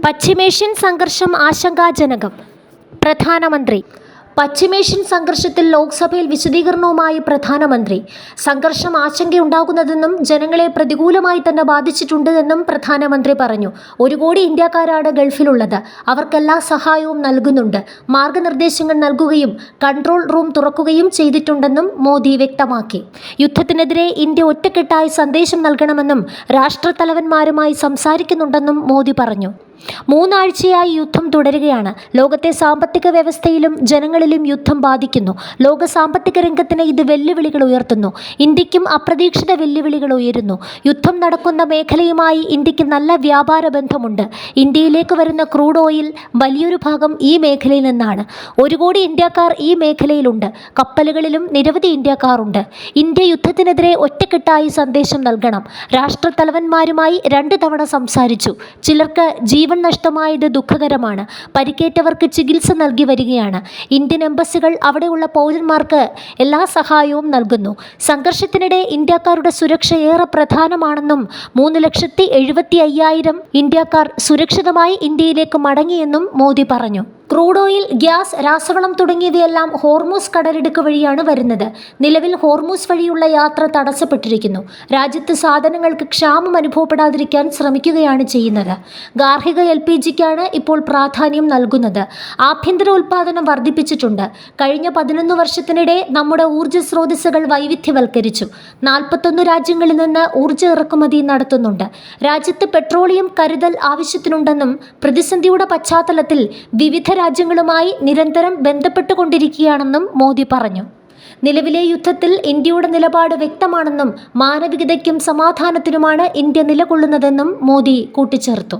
പശ്ചിമേഷ്യൻ സംഘർഷം ആശങ്കാജനകം. പ്രധാനമന്ത്രി. പശ്ചിമേഷ്യൻ സംഘർഷത്തിൽ ലോക്സഭയിൽ വിശദീകരണവുമായി പ്രധാനമന്ത്രി. സംഘർഷം ആശങ്കയുണ്ടാകുന്നതെന്നും ജനങ്ങളെ പ്രതികൂലമായി തന്നെ ബാധിച്ചിട്ടുണ്ട് എന്നും പ്രധാനമന്ത്രി പറഞ്ഞു. 1 കോടി ഇന്ത്യക്കാരാണ് ഗൾഫിലുള്ളത്. അവർക്കെല്ലാ സഹായവും നൽകുന്നുണ്ട്. മാർഗനിർദ്ദേശങ്ങൾ നൽകുകയും കൺട്രോൾ റൂം തുറക്കുകയും ചെയ്തിട്ടുണ്ടെന്നും മോദി വ്യക്തമാക്കി. യുദ്ധത്തിനെതിരെ ഇന്ത്യ ഒറ്റക്കെട്ടായി സന്ദേശം നൽകണമെന്നും രാഷ്ട്രത്തലവന്മാരുമായി സംസാരിക്കുന്നുണ്ടെന്നും മോദി പറഞ്ഞു. 3 ആഴ്ചയായി യുദ്ധം തുടരുകയാണ്. ലോകത്തെ സാമ്പത്തിക വ്യവസ്ഥയിലും ജനങ്ങളിലും യുദ്ധം ബാധിക്കുന്നു. ലോക സാമ്പത്തിക രംഗത്തിന് ഇത് വെല്ലുവിളികൾ ഉയർത്തുന്നു. ഇന്ത്യക്കും അപ്രതീക്ഷിത വെല്ലുവിളികൾ ഉയരുന്നു. യുദ്ധം നടക്കുന്ന മേഖലയുമായി ഇന്ത്യക്ക് നല്ല വ്യാപാര ബന്ധമുണ്ട്. ഇന്ത്യയിലേക്ക് വരുന്ന ക്രൂഡ് ഓയിൽ വലിയൊരു ഭാഗം ഈ മേഖലയിൽ നിന്നാണ്. 1 കോടി ഇന്ത്യക്കാർ ഈ മേഖലയിലുണ്ട്. കപ്പലുകളിലും നിരവധി ഇന്ത്യക്കാരുണ്ട്. ഇന്ത്യ യുദ്ധത്തിനെതിരെ ഒറ്റക്കെട്ടായി സന്ദേശം നൽകണം. രാഷ്ട്രത്തലവന്മാരുമായി 2 തവണ സംസാരിച്ചു. ചിലർക്ക് ജീവൻ നഷ്ടമായത് ദുഃഖകരമാണ്. പരിക്കേറ്റവർക്ക് ചികിത്സ നൽകി വരികയാണ്. ഇന്ത്യൻ എംബസികൾ അവിടെയുള്ള പൗരന്മാർക്ക് എല്ലാ സഹായവും നൽകുന്നു. സംഘർഷത്തിനിടെ ഇന്ത്യക്കാരുടെ സുരക്ഷ ഏറെ പ്രധാനമാണെന്നും 3,70,500 ഇന്ത്യക്കാർ സുരക്ഷിതമായി ഇന്ത്യയിലേക്ക് മടങ്ങിയെന്നും മോദി പറഞ്ഞു. ക്രൂഡ് ഓയിൽ, ഗ്യാസ്, രാസവളം തുടങ്ങിയവയെല്ലാം ഹോർമൂസ് കടലിടുക്ക് വഴിയാണ് വരുന്നത്. നിലവിൽ ഹോർമൂസ് വഴിയുള്ള യാത്ര തടസ്സപ്പെട്ടിരിക്കുന്നു. രാജ്യത്ത് സാധനങ്ങൾക്ക് ക്ഷാമം അനുഭവപ്പെടാതിരിക്കാൻ ശ്രമിക്കുകയാണ് ചെയ്യുന്നത്. ഗാർഹിക LPGക്കാണ് ഇപ്പോൾ പ്രാധാന്യം നൽകുന്നത്. ആഭ്യന്തര ഉൽപ്പാദനം വർദ്ധിപ്പിച്ചിട്ടുണ്ട്. കഴിഞ്ഞ 11 വർഷത്തിനിടെ നമ്മുടെ ഊർജ്ജ സ്രോതസ്സുകൾ വൈവിധ്യവൽക്കരിച്ചു. 41 രാജ്യങ്ങളിൽ നിന്ന് ഊർജ്ജ ഇറക്കുമതി നടത്തുന്നുണ്ട്. രാജ്യത്ത് പെട്രോളിയം കരുതൽ ആവശ്യത്തിനുണ്ടെന്നും പ്രതിസന്ധിയുടെ പശ്ചാത്തലത്തിൽ വിവിധ രാജ്യങ്ങളുമായി നിരന്തരം ബന്ധപ്പെട്ടുകൊണ്ടിരിക്കുകയാണെന്നും മോദി പറഞ്ഞു. നിലവിലെ യുദ്ധത്തിൽ ഇന്ത്യയുടെ നിലപാട് വ്യക്തമാണെന്നും മാനവികതയ്ക്കും സമാധാനത്തിനുമാണ് ഇന്ത്യ നിലകൊള്ളുന്നതെന്നും മോദി കൂട്ടിച്ചേർത്തു.